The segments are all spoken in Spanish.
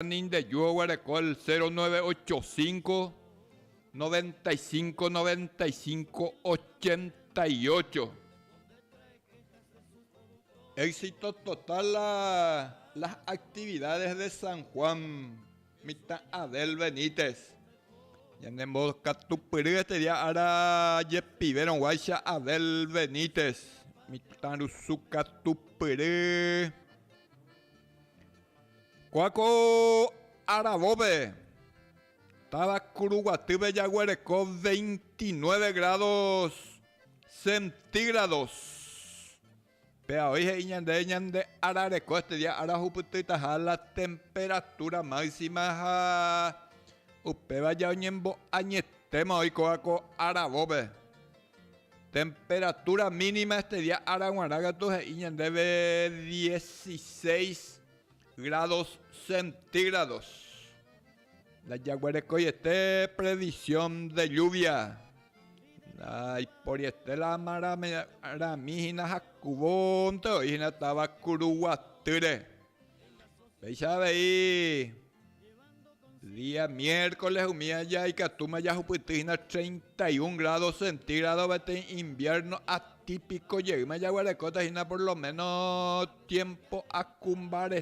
de Yuo Guarecol 0985 95 95 88. Éxito total las actividades de San Juan. Mita Adel Benítez. Yanemos Catupiri este día ahora Yepiveron Guacha Adel Benítez. Mita Rusuka Tupiri. Cuaco Arabobe. Tabacuruguatibe Yaguarecó 29 grados centígrados. Pero hoy ñande Arareco este día Arajuputita la temperatura máxima Upeba ya oñembo añetema hoy coaco Arabobe. Temperatura mínima este día Araguaraga ñande 16 grados centígrados. La Yaguareco y este previsión de lluvia. Ay, por este la maramijina jacubón te oína estaba curuguatire. Veis ahí. Día miércoles humía ya y catuma ya jupitina 31 grados centígrados vete invierno atípico llega Yaguareco tajina por lo menos tiempo a cumbar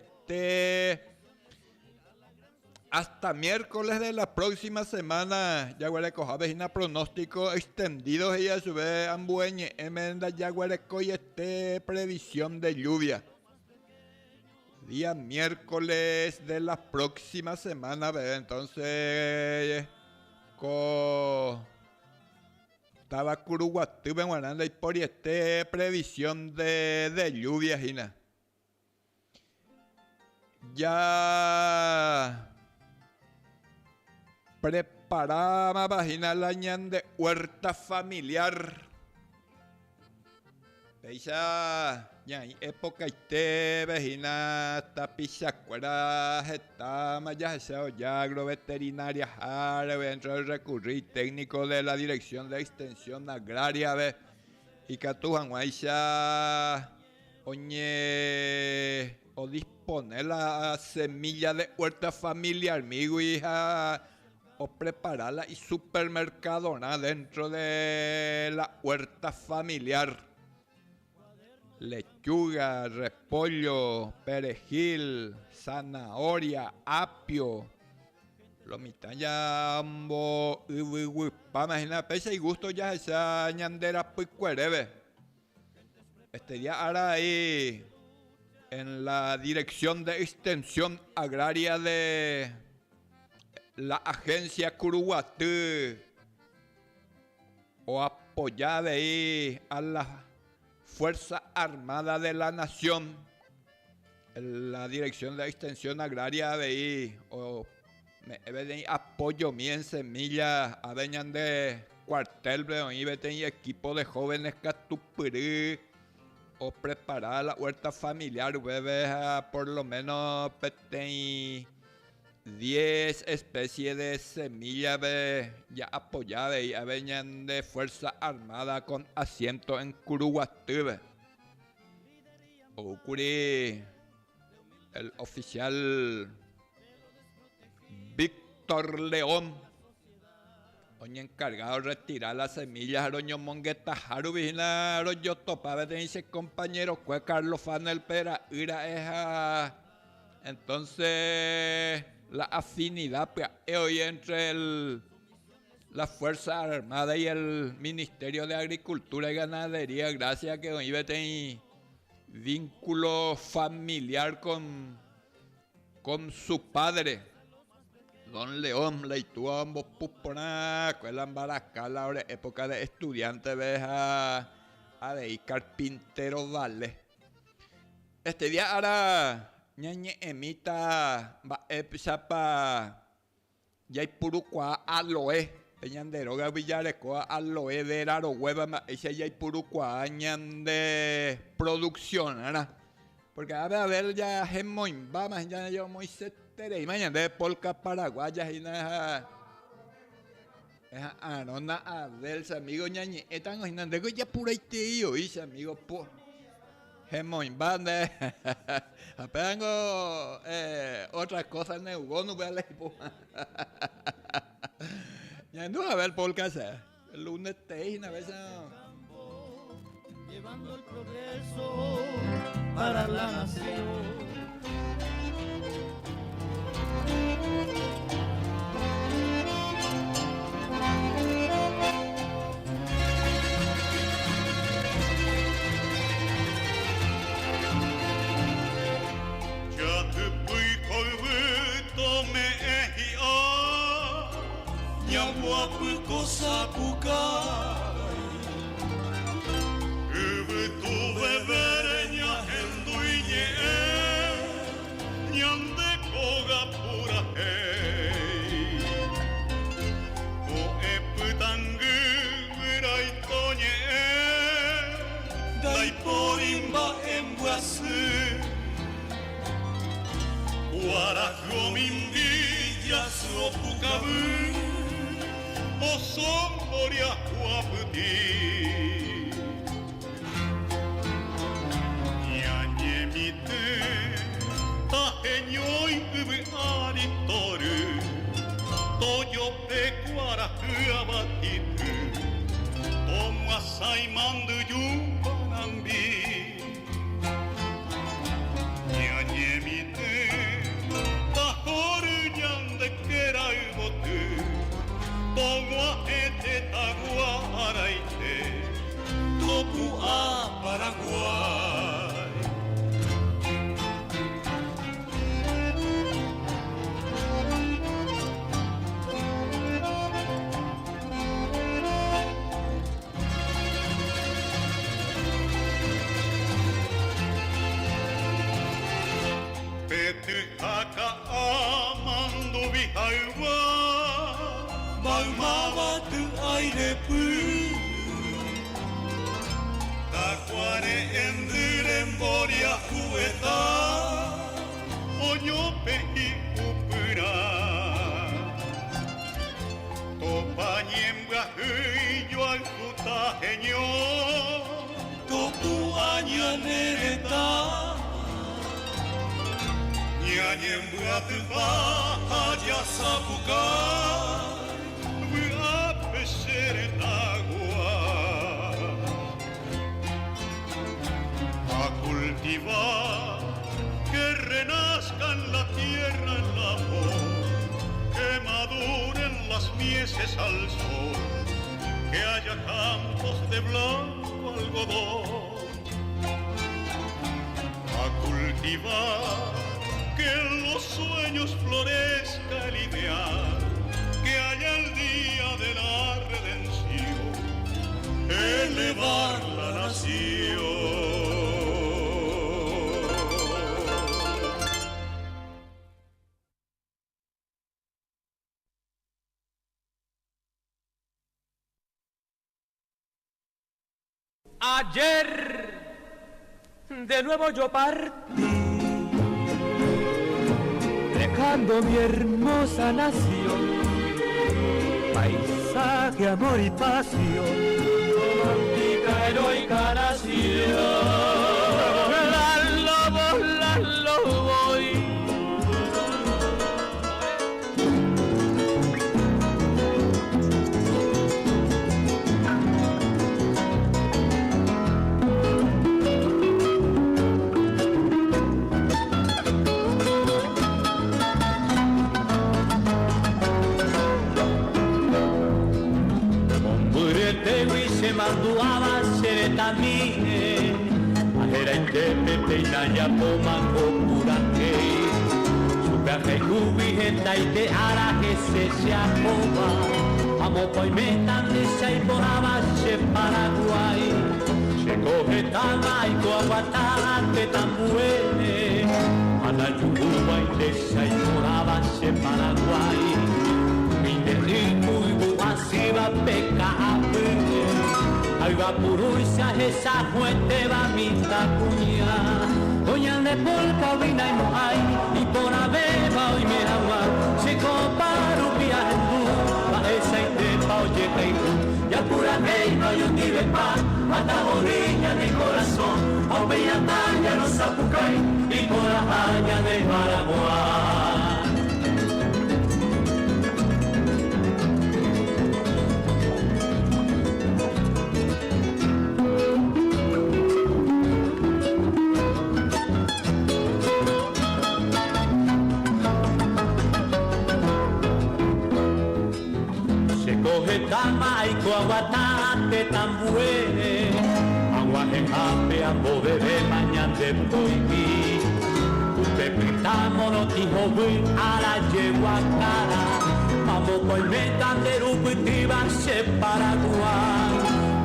hasta miércoles de la próxima semana. Yaguareco Javejina pronóstico extendido y a su vez ambueñe emenda Yaguareco y previsión de lluvia. Día miércoles de la próxima semana, ¿ve? Entonces estaba Curuguatú en Guaranda y por previsión de lluvia, Gina. Ya preparaba vagina la ñande huerta familiar. Veisa ya época vagina tapichacuera jetama ya ya agroveterinaria dentro del recurrir técnico de la Dirección de Extensión Agraria y Catujan Guaisha oñe o disponer la semilla de huerta familiar, amigo, hija, o prepararla y supermercadona dentro de la huerta familiar. Lechuga, repollo, perejil, zanahoria, apio. Lo mitad ya ambo imagina pesa y gusto ya esa ñandera pues cuereve. Este día ahora ahí en la Dirección de Extensión Agraria de la Agencia Curuguatú o apoyada ahí a la Fuerza Armada de la Nación, en la Dirección de Extensión Agraria de ahí o apoyo bien semilla a veñan de cuartel y equipo de jóvenes Catupiri o preparar la huerta familiar, por lo menos 10 especies de semillas ya apoyadas y venían de Fuerza Armada con asiento en Curuguatú. Ocurre el oficial Víctor León. Oña encargado de retirar las semillas Aroño Mongueta Jarubina Aroyo Topa dice compañero fue Carlos Fanel Pera Ira Eja. Entonces la afinidad hoy entre la Fuerza Armada y el Ministerio de Agricultura y Ganadería, gracias a que hoy tiene vínculo familiar con su padre. Don León, Leitúa, ambos Pupona, Escuela Embaracá, la época de estudiante, ves a de carpintero, vale. Este día ahora, ñañe emita, va epsapa, ya hay purucua aloe, peñanderoga Villarecoa, aloe de raro hueva, ese ya hay purucua ñan de producción, ¿verdad? Porque a ver ya gemoin, vamos, ya yo muy setere, y mañana de polca paraguaya y nada. Arona Adel, amigo ñañe, están imaginando que ya pura tío, amigo po. Bande. Apenas otras cosas en el no voy a leer. Ya no a ver por qué hacer. El lunes te una vez. Llevando el progreso para la nación. Que renazca en la tierra el amor, que maduren las mieses al sol, que haya campos de blanco algodón. A cultivar, que en los sueños florezca el ideal, que haya el día de la redención, elevar la nación. Ayer de nuevo yo partí, dejando mi hermosa nación, paisaje, amor y pasión, romántica, heroica nación. La lobo y manduaba seretamine ahera intepete inaya pomako purake supeaje kubiheta ite araje se akoba amopo imetan desa iporaba se Paraguay se cogetaba y coaguataba que tan buene anayuba y desa iporaba se Paraguay mineriku ibu asiba peka Aiba puruisa esa fuente va mita cuña Doña de polka vina y moai y por abeba hoy me agua se comparu viajendu va esa y te pa oye teiku ya pura hey no yo ni pa hasta orilla de corazón, a Opeñataña, los Zapucay y por las añas de Paraguay. Tamaico aguatate tambué, aguajejape ambo bebé mañana de poiquí, pepitamo no tijo bui a la yegua cara, mambo colmeta de rupitiba se Paraguay,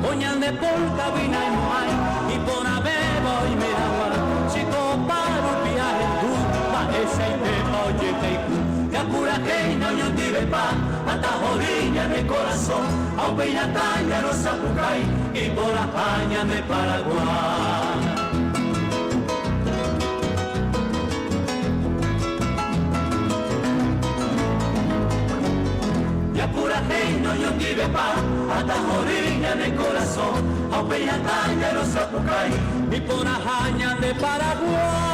coñan de polca vina y moai, y por abebo y miraguar, chico paro viaje tú, pa ese y me oye teiku. Pura que no yo tive paz, hasta orilla de corazón, a Opeñataña, los Zapucay y por las pañas de Paraguay. Ya pura que no yo tive paz, hasta orilla de corazón, a Opeñataña, los Zapucay y por las pañas de Paraguay.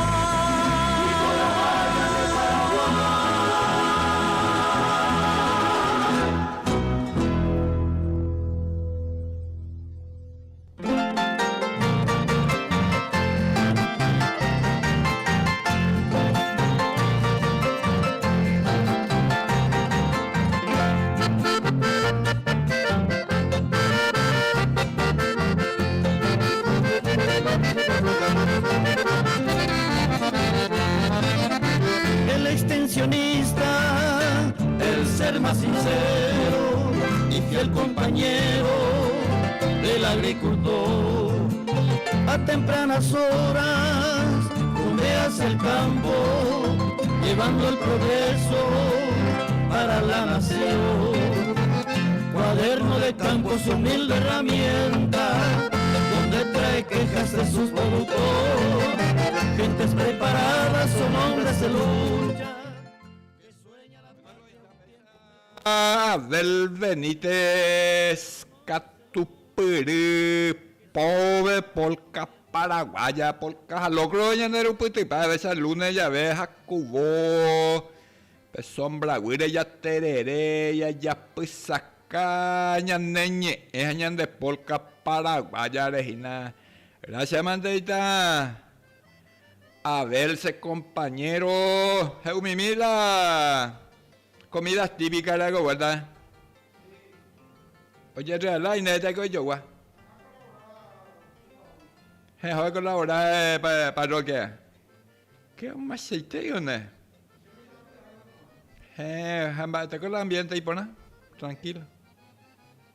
El ser más sincero y fiel compañero del agricultor, a tempranas horas fundeas el campo, llevando el progreso para la nación. Cuaderno de campo, su humilde herramienta, donde trae quejas de sus productores. Gentes preparadas son hombres de lucha. Del Benítez Catupiri, pobre polca paraguaya, polca logro ñanero putipa, esa lunes ya ves a cubo, sombra guire ya terere, ya pues acá ñaneñe, es ñan de polca paraguaya, Regina. Gracias, Mandeita. A verse, compañero. Jeumimila. Comidas típicas de la ¿verdad? Oye, real, y neta que yo, gua. Joder, con la hora de parroquia. ¿Qué más aceite, yo, no? ¿Te con el ambiente y pona? Tranquilo.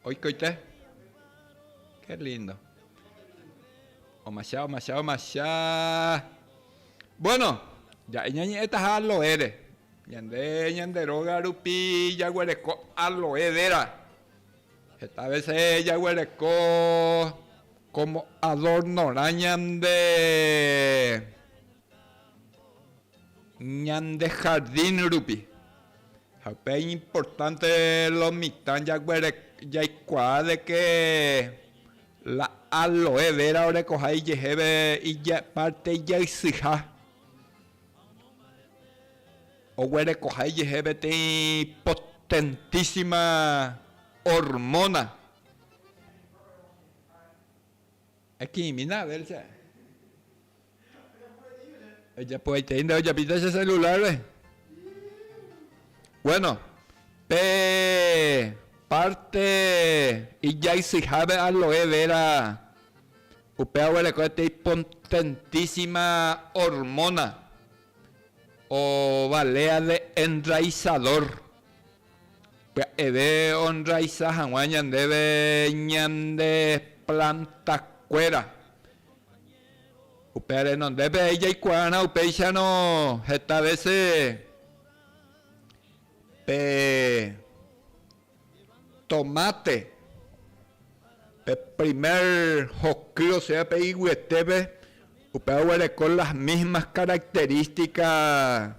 Hoy coité. Qué lindo. O machado. Bueno, ya ñañeta lo eres. Ñanderoga rupi yaguereco aloedera. Esta vez yaguereco como adorno ñande jardín rupi. Es importante los mitán yaguereco de que la aloe vera ahora coja y lleve y ya parte ya exija. O huele coja y lleve te potentísima hormona. Aquí, mira, verse. Ella puede tener, ella pide ese celular, ¿eh? Bueno, parte y ya y si sabe aloe vera. Upea huele coja te potentísima hormona. O balea de enraizador. Pues de enraizar guañan debe ñande planta cuera. Upere no debe ella y cuana upecha no esta vez tomate. Primer josquillo sea pe iguetebe. Upere con las mismas características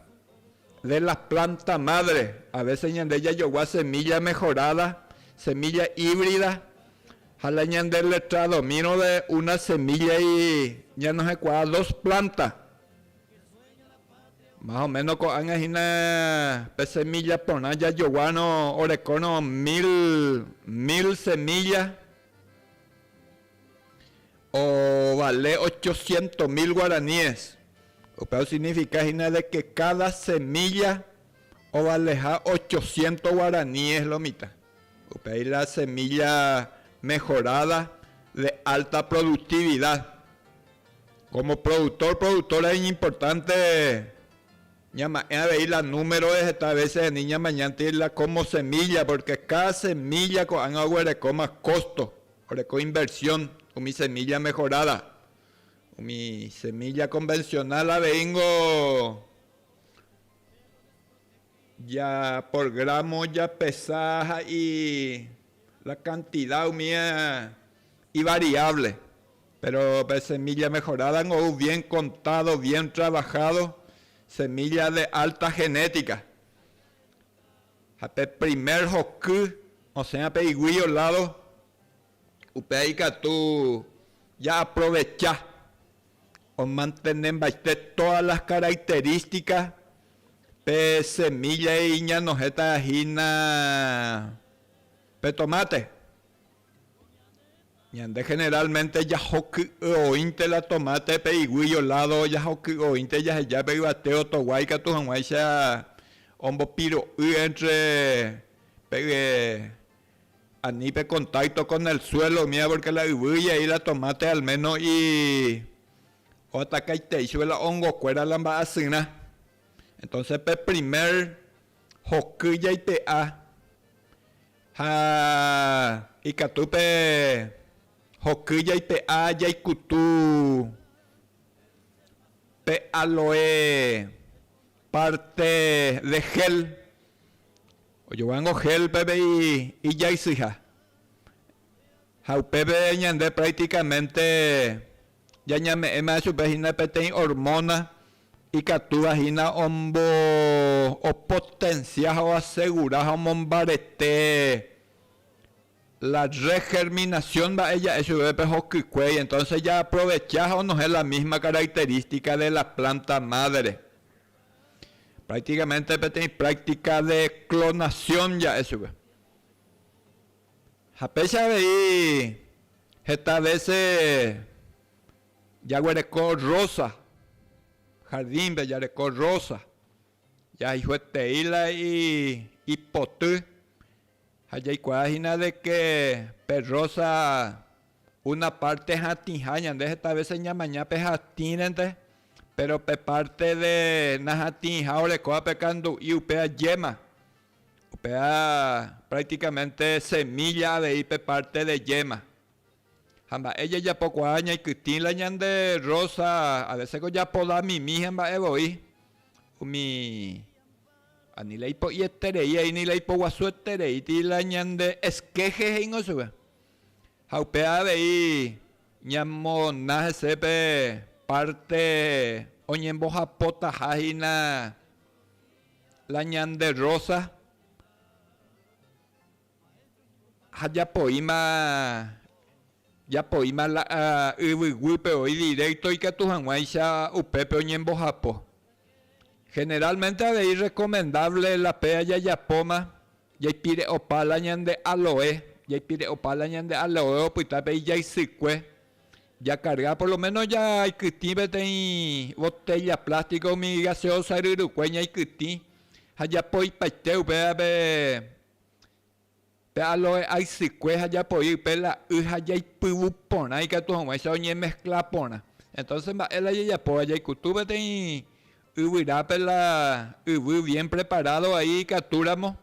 de las plantas madres. A veces de ella llegó a semilla mejorada, semilla híbrida. Jalañan del letrado, miro de una semilla y ya no sé cuál, 2 plantas. Más o menos con una semilla por nada ya yoguano orecono 1000 semillas. O vale 800,000 guaraníes. Pero significa de que cada semilla o vale 800 guaraníes lo mitad. Pero la semilla mejorada de alta productividad. Como productora es importante veis los números de esta vez de niña mañana la como semilla, porque cada semilla con agua más costo, con inversión, con mi semilla mejorada. Con mi semilla convencional la vengo ya por gramo ya pesada y la cantidad mía y variable, pero semilla mejorada o bien contado, bien trabajado, semilla de alta genética. El primer hoku, o sea, peiguillo lado, upeica tú ya aprovechás o mantener todas las características de semilla y ña nojeta jina pe tomate. Ñande generalmente ya hoku ointe la tomate peiguillo lado ya hoku ointe ya peibateo toguaica tu hanguaixa ombo piro entre anipe contacto con el suelo mía porque la ubuya y la tomate al menos y otra caite la hongo cuera la mbasina. Entonces primer hoku ya ipea y catupe hoku ya ipea ya ikutu pe aloe parte de gel o yo vengo gel pepe y ya hija pepe ñande prácticamente ya ñame ema su vagina pete hormona y que tu vagina ombo o potencia o asegura o mombarete la regerminación va ella es su bebé hoquicuey, entonces ya aprovechas o no es la misma característica de la planta madre. Prácticamente práctica de clonación ya es su bebé. A pesar de ahí, esta vez ya huereco rosa, jardín bellareco rosa, ya hijo teila y potú. Allá hay cuajina de que perrosa una parte jatijaña, de esta vez se llama ñape jatinente, pero pe parte de najatin ahora coa pecando y upea yema. Upea prácticamente semilla de ipe parte de yema. Jamba ella ya poco año y cristín la ñande rosa, a veces ya poda mi jamba evoí. Mi ani la ipo y esterei y ni la ipo guasu esterei ti la ñande esqueje en osube. Jaupea de ahí ñamo naje sepe parte oñembo japota jajina la ñande rosa. Ya poima la uiguipe hoy directo y que tu hanguaisha upepe oñembo japo. Generalmente de ahí recomendable la pea yayapoma, yaipire opala ñande aloe, yaipire opala ñande aloe o puitape yaisicue, ya carga por lo menos ya hay cristibe ten botella plástico mi gaseosa rirucueña y cristi, allá poi paiteu pe aloe aisicue allá poi pe la uja yaipibu pona y que tu hombre se oñe mezcla pona. Entonces el yayapoa yaicutube ten Uvirá la bien preparado ahí capturamos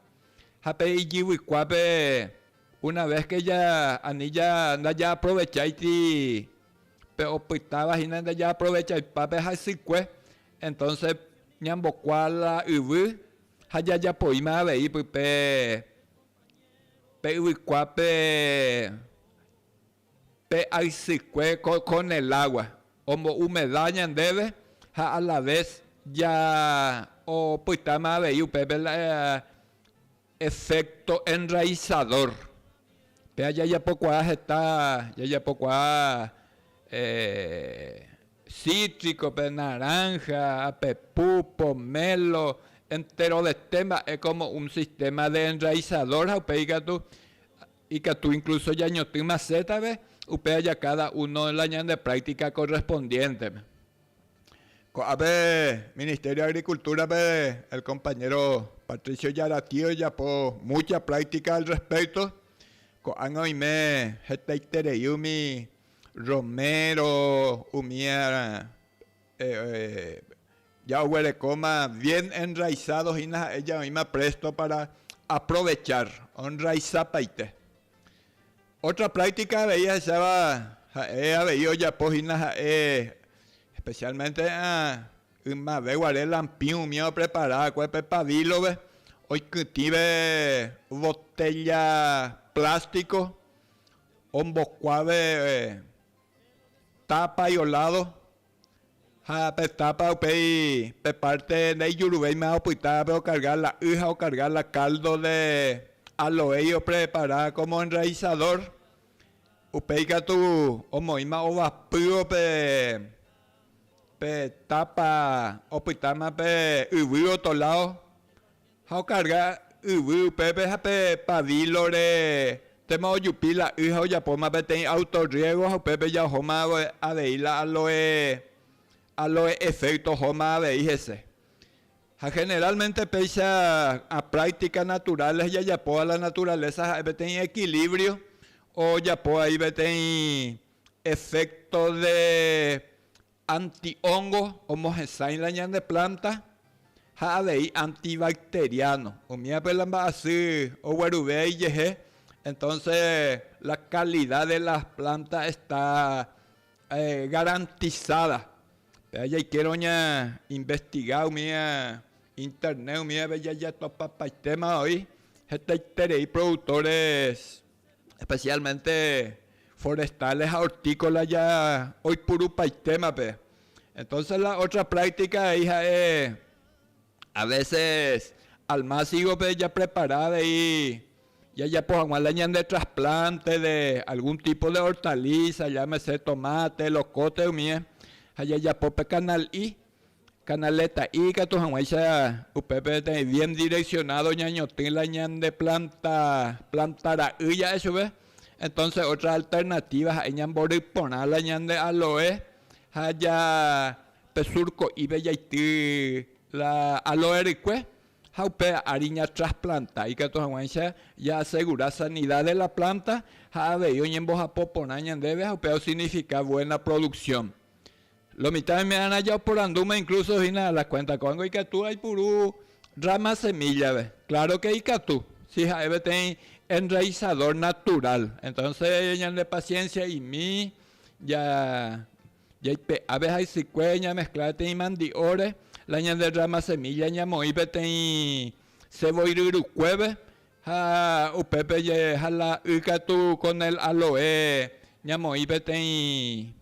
jape y yihuicuape una vez que ya anilla anda ya aprovecháis y pero pitaba anda ya aprovecháis pape jasicue entonces ñambocuala haya ya poima veí pe uicuape pe aisicue con el agua como humedad ñandebe a la vez ya o pues tama veí pepe efecto enraizador Pero ya poco está, ya poco cítrico, pe naranja, pepú, pomelo, entero de tema, es como un sistema de enraizador, y que tú incluso ya no tienes maceta, ¿ves? Ya cada uno en la año de práctica correspondiente. A ver, Ministerio de Agricultura, el compañero Patricio Yaratío ya por mucha práctica al respecto. Año y me, mi romero, umia, ya huele coma bien enraizados y ella misma presto para aprovechar, enraizar paite. Otra práctica veía veía ya pojina especialmente una vez guardé lampión mío preparada cuerpo pavilo hoy que tive botella plástico cuave tapa y olado tapa pe parte de yurubey me apuntaba pero cargar la hija o cargar la caldo de aloe preparada como enraizador upeica tu omoima o vapío pe tapa opitama pe ubu otro lado how carga ubu pe pavilo re tema oyupi la hija o yapoma pe ten autorriego o pepe ya homa aveila aloe efecto homa aveijese. Generalmente pesa a prácticas naturales ya po a la naturaleza tiene equilibrio o ya po ahí tiene efecto de antihongo homogesain la de planta de antibacteriano o mía pelamba así o guarube y yeje. Entonces la calidad de las plantas está garantizada. Ya quiero investigar mía internet, mía ya topa para el tema hoy. Este productores, especialmente forestales, hortícolas, ya hoy puro para el tema. Entonces la otra práctica hija es a veces al más sigo ya preparada y ya pues agualañan de trasplante de algún tipo de hortaliza, llámese tomate, locote o mía. Allá ya pope canaleta y que tu hanguaisa upepe bien direccionado ñañotín la ñan de plantara ya eso ve. Entonces otras alternativas hay ñan boripona la ñan de aloe allá pesurco y bella y la aloe ricue jaupe ariña trasplanta y que tu hanguaisa ya asegura sanidad de la planta jave yo ñen boja popona ñan debe jaupe significa buena producción. Lo mitad me han hallado por anduma, incluso vina las cuentas con y que tú hay puro rama semilla, ¿ves? Claro que hay que tú, si hay ten enraizador natural. Entonces, ya de paciencia y mi, ya a veces hay cicueña, mezclate y mandiore, la ñan de rama semilla, ya moi ten ceboirirucueve, upepe ya la tú con el aloe, ya moi ten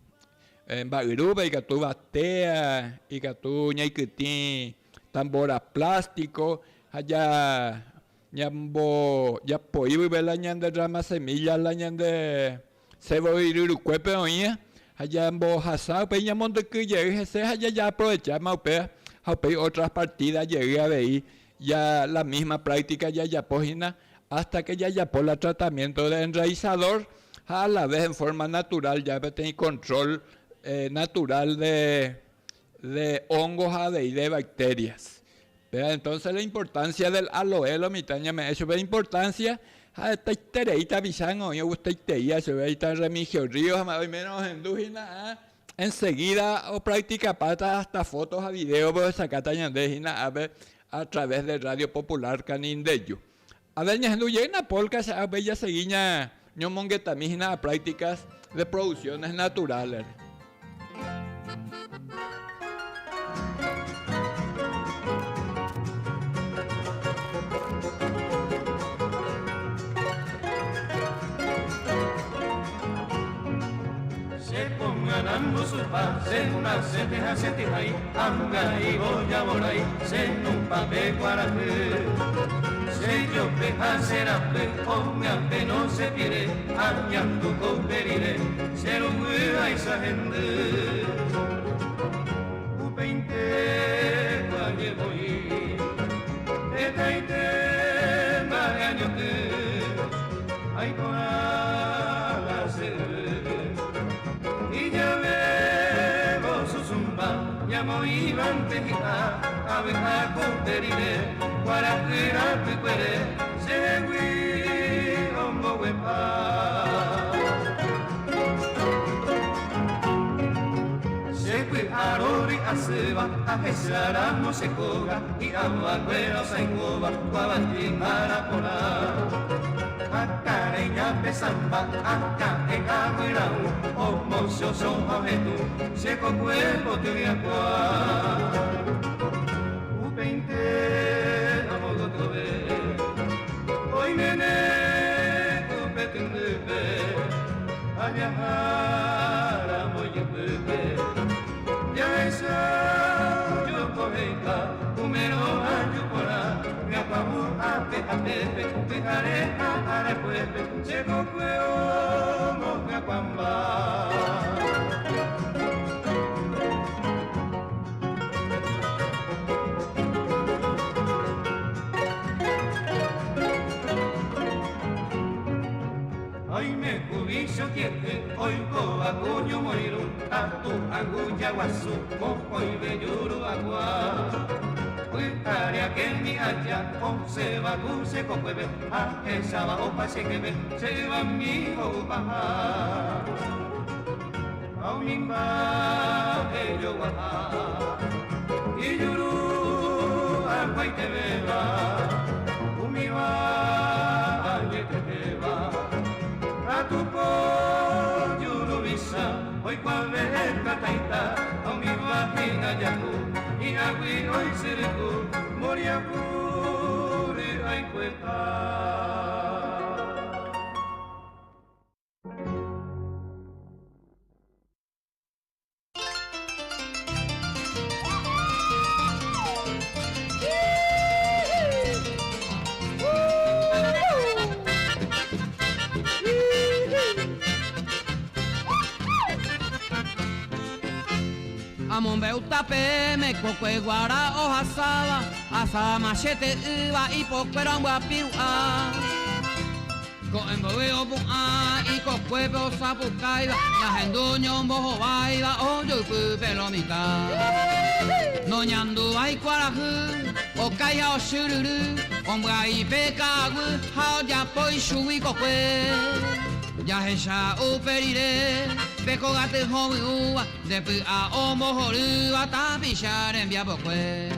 en Bagiruba y que tú batea y que tú ñaiquitín tambora plástico allá ñambo ya poibo y la ñan de rama semilla la ñan de ceboirirucuepe oía allá ambo hasao pe ñamon de que llegue ese allá ya aprovechamos pe otras partidas llegué a ver ya la misma práctica ya pogina hasta que ya por el tratamiento de enraizador a la vez en forma natural ya tener control natural de hongos y de bacterias. Pero entonces la importancia del aloe, lo mitaña me eso ve importancia a esta tereita bisango, yo gusta teía, se ve esta remigio ríos, más o menos en dúgina, enseguida o práctica pata hasta fotos a video, pues sacataña de a través de Radio Popular Canindeyo. A ver, ña llena polka, a bella seguiña, ño monguetamijina a prácticas de producciones naturales. Ganando su paz, se una se deja sentir ahí, anga y voy a por ahí, se un papel para ti. Se yo peja será pe, o me ape no se pierde, añando con perire, se lo mueva esa gente. Upeinte, cualle voy, etaite, magañote, ay toda la sede, y ya veo su zumba, llamo Iván Tejita, abeja con perire, para que la picuere, se gui, hombo huepa. Se fue a Rori a Seba, a Jesara no se coga, y a Maguera se encoba, Guabati Marapona. Acá ella pesamba, acá en Agüirau, o mocio son abetu, se cocuerpo te voy a cuar. Upeinte, amo gotobe, hoy nene, upetundepe, allá muy bebé, ya esa yo cogeca, umero ayupora, me apabu a pepe, pejaré a arepuepe, se cocueo, no me apamba. Hoy me cubicho tiete, hoy coba cuño moiro, atu aguya guasu, hoy belluro agua. Hoy tarea que mi haya, se va se cocuebe, a esa va opa se quebe, se va mi opa. Aunimba ello guaja, y yuru agua y te beba, umiba aye te beba. A tu pollo lo visa, hoy cual ve el cataita, a mi vagina yacu, y agüiro y cereco, moria pure, ay cueta. Amombeuta me coque guara hoja saba, asa machete iba y poquero guapirua. Coemboveo bua y cocuepo sapucaiba, ya enduño mojo baiba, o yo pelo mica. No ñandu ay cuaraju, o calla o shururu, ombra y pecagu, hao ya poi shui coque. Ya ella uperire, peco gate homi uva, de pu a omo horuva, tapichar en via bocue.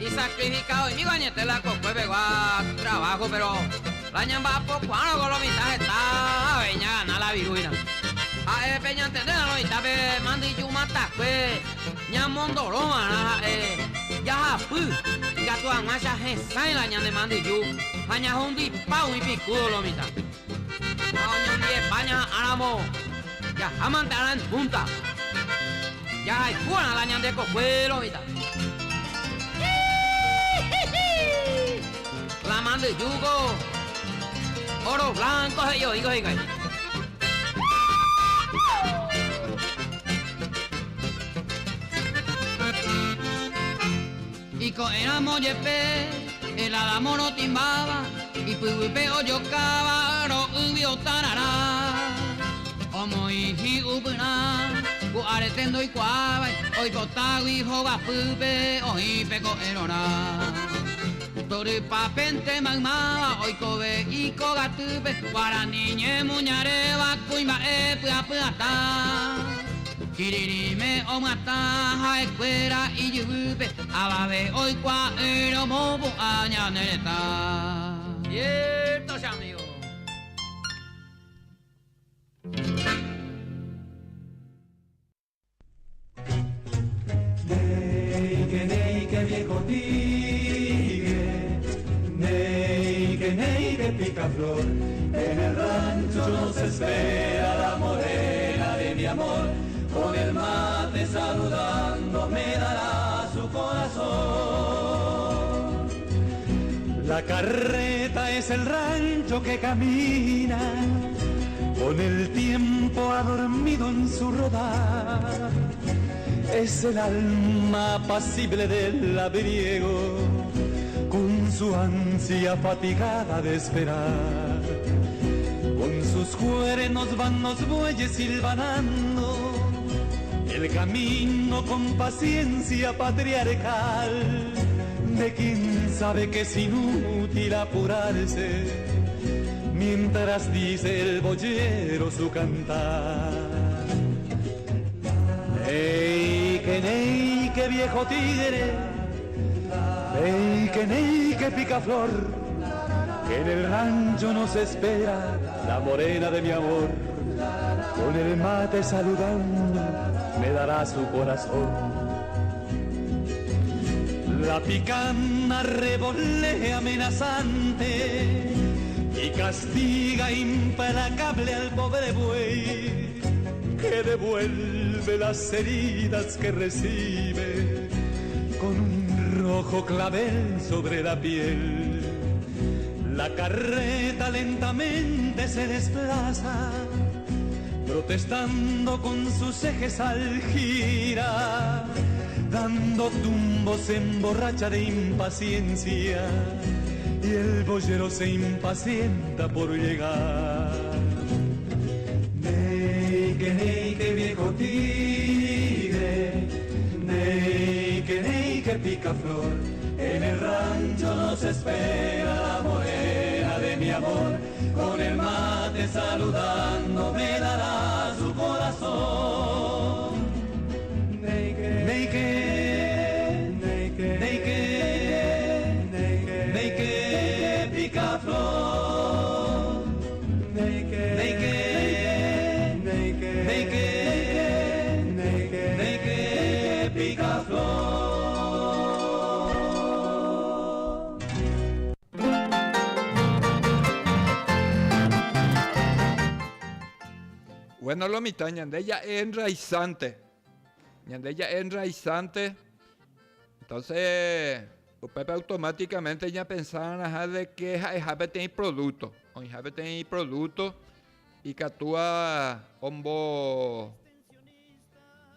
Y sacrificado y mi bañete la cocue pegua trabajo, pero la ñamba po cuando con lo mitad está, veña gana la viruina. A peñante de la noita pe mandi yumata cue, ñamondo roma, ya pu, gato a macha jesa y la ñande mandi yu. Hanya hundi pau y picudo lo mitad. Hanya de España aramo. Ya amantaran punta. Ya hay buena la ñande cocuelo mitad. La mande yugo. Oro blanco yo digo digo. Y con éramos yepe. El adamo no timbaba y peo yo cabaro ubio tarara. Omo y ubna, ku aretendo y cuava, hoy cotago y joga pupe, hoy peco erora. Tori papente magmaba, hoy cobe y cogatupe, para niñe muñareva, cuima pua puata. Kiririme o mata escuela y yupe ababe hoy cuaero mobo añanereta. Cierto, amigo. Neike viejo tigre, neike picaflor, en el rancho nos espera la morena de mi amor. Con el mate saludando me dará su corazón. La carreta es el rancho que camina, con el tiempo ha dormido en su rodar. Es el alma apacible del labriego, con su ansia fatigada de esperar. Con sus cuernos van los bueyes silvanando el camino con paciencia patriarcal de quien sabe que es inútil apurarse mientras dice el boyero su cantar. Ney, que viejo tigre, ney, que picaflor, que en el rancho nos espera la morena de mi amor. Con el mate saludando me dará su corazón. La picana revolea amenazante y castiga implacable al pobre buey, que devuelve las heridas que recibe con un rojo clavel sobre la piel. La carreta lentamente se desplaza, protestando con sus ejes al girar, dando tumbos se emborracha de impaciencia y el boyero se impacienta por llegar. Ney, que viejo tigre, ney, que pica flor, en el rancho nos espera la morena de mi amor, con el mate saludando me dará su corazón. Ney, que pica flor, ney, que pica flor. Bueno, lo mitad, ñandella es enraizante. Entonces, Pepe automáticamente ya pensaban de que Jabe tiene producto. O Jabe tiene producto y que actúa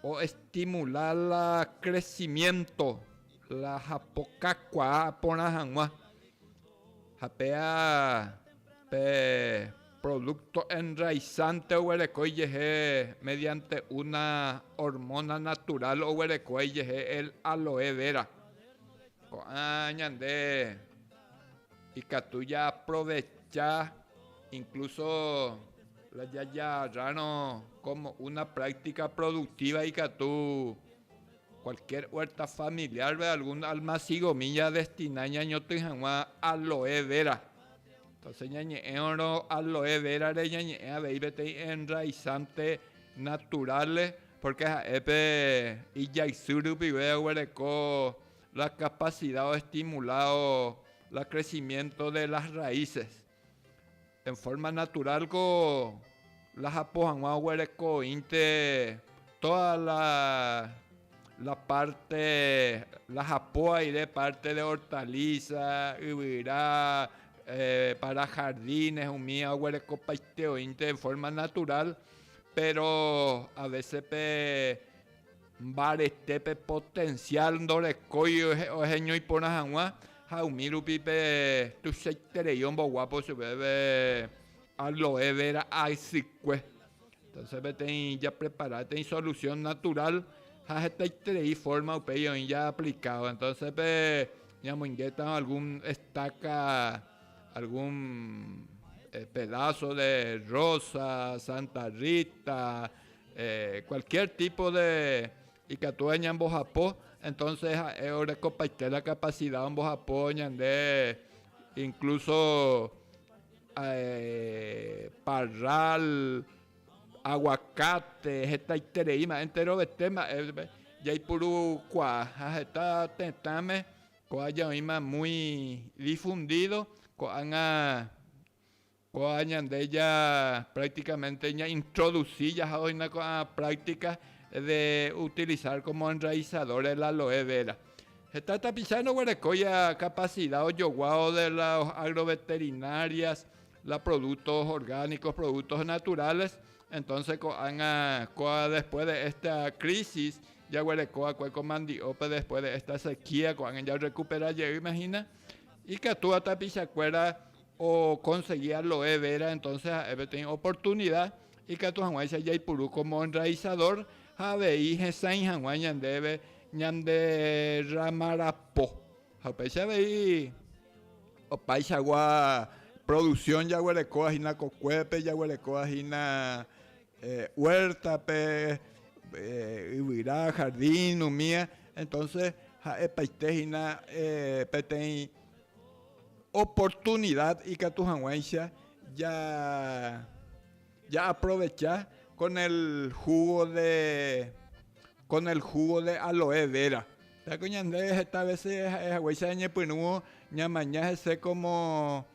o estimular el crecimiento, la japocacua por la jangua. Japea producto enraizante mediante una hormona natural el aloe vera. Y que tú ya aprovechas incluso la ya raro como una práctica productiva y que tú cualquier huerta familiar de algún almacigomilla destinada a aloe vera. Entonces, aloe vera de enraizante naturales, porque y ya la capacidad o estimulado el crecimiento de las raíces en forma natural con las apojanguas huereco inte toda la parte las apoa y de parte de hortaliza ubirá para jardines, humía, huereco paisteo, en forma natural, pero a veces barestepe potencial dorecoyo o genio y por jangua, jaumiru pipe tu seitereyon bo guapo se bebe aloe vera aisicue. Entonces vete ya preparada, ten solución natural, y forma upeyo ya aplicado. Entonces ya munguetan algún estaca, algún pedazo de rosa, Santa Rita, cualquier tipo de icatueña en Bojapó. Entonces ahora compartir la capacidad en Bojapó de incluso parral, aguacate, esta itereima entero de tema ya hay puro cuaja esta tentame coaya muy difundido coaña de ella prácticamente ya introducida hoy una práctica de utilizar como enraizador el aloe vera. Está tapizando Guarecoya capacidad o yoguao de las agroveterinarias, los productos orgánicos, productos naturales. Entonces, después de esta crisis, ya Guarecoa, Cuecomandiope, después de esta sequía, ya recupera, ya imagina, y que tú a tapizacuera o conseguía loe vera, entonces tiene oportunidad, y que tu hanguay se yaipurú como enraizador, habei jesain hanguay ñandebe, ñande ramarapo. Japesa veí, o paisagua, producción ya Guarecoa, jina cocuepe, ya Guarecoa, jina huerta, ibirá, jardín, umía. Entonces, paistejina, petén oportunidad y que tu hanguaisha ya aprovechar con el jugo de aloe vera. Ya que esta vez es agüeisa ñepunuo, ñamaña ese como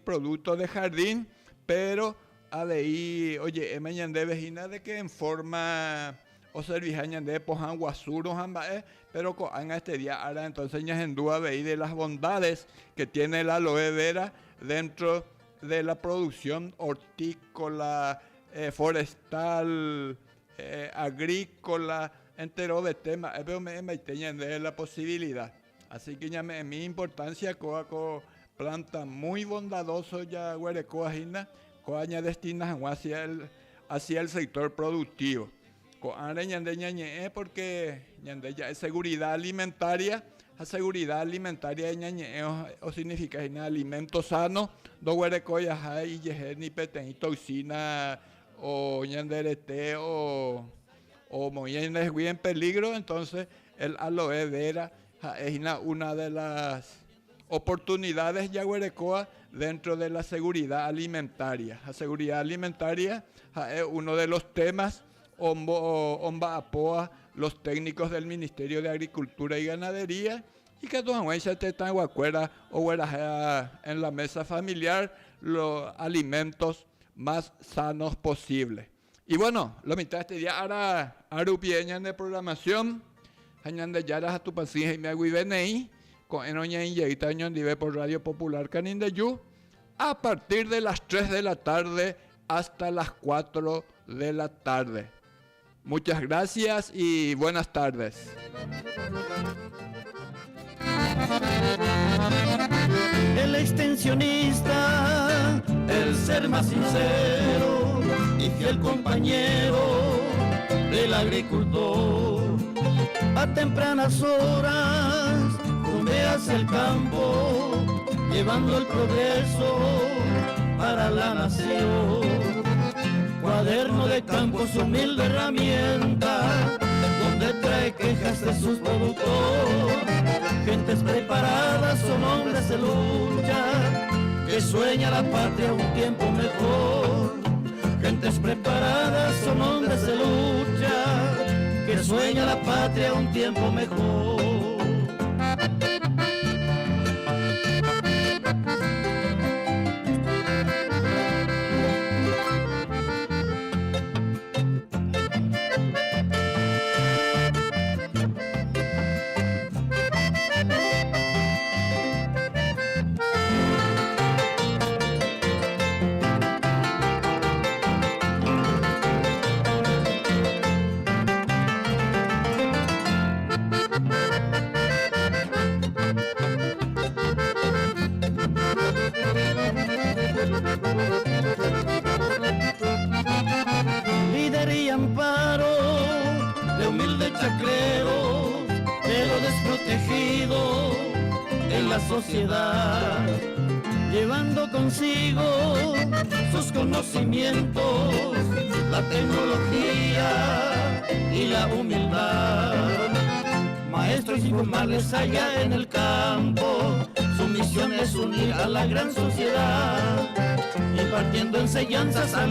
producto de jardín, pero ahí, oye, ñande vejina de que en forma o servija ñande pojan guasuro jambae, pero con este día ahora entonces ñajendúa veí de las bondades que tiene el aloe vera dentro de la producción hortícola, forestal, agrícola, entero de temas, pero me de la posibilidad. Así que ya mi importancia coaco planta muy bondadoso ya Guarecoa coaña destina hacia el sector productivo. Coare ñande ñañe porque ñande ya es seguridad alimentaria. La seguridad alimentaria ñañe o significa alimento sano, do Guarecoa hay ni petén toxina o ñanderete o moyennes en peligro. Entonces el aloe vera es una de las oportunidades ya Guarecoa dentro de la seguridad alimentaria. La seguridad alimentaria es uno de los temas omba apoa los técnicos del Ministerio de Agricultura y Ganadería, y que tu anuencia te están guacuera o en la mesa familiar los alimentos más sanos posibles. Y bueno, lo mitad de este día ahora arupieñan de programación, hañan de yaras a tu paciente y me hago y venei, con enoña y yeita ñondive por Radio Popular Canindeyú, a partir de las 3 de la tarde hasta las 4 de la tarde. Muchas gracias y buenas tardes. El extensionista, el ser más sincero y fiel compañero del agricultor. A tempranas horas rumbe hacia el campo, llevando el progreso para la nación. Cuaderno de campo, su humilde herramienta, donde trae quejas de sus productores. Gentes preparadas son hombres de lucha, que sueña la patria un tiempo mejor. Gentes preparadas son hombres de lucha, que sueña la patria un tiempo mejor. Líder y amparo de humilde chacrero, de lo desprotegido en la sociedad, llevando consigo sus conocimientos, la tecnología y la humildad. Maestros informales allá en el campo, su misión es unir a la gran sociedad, impartiendo enseñanzas a los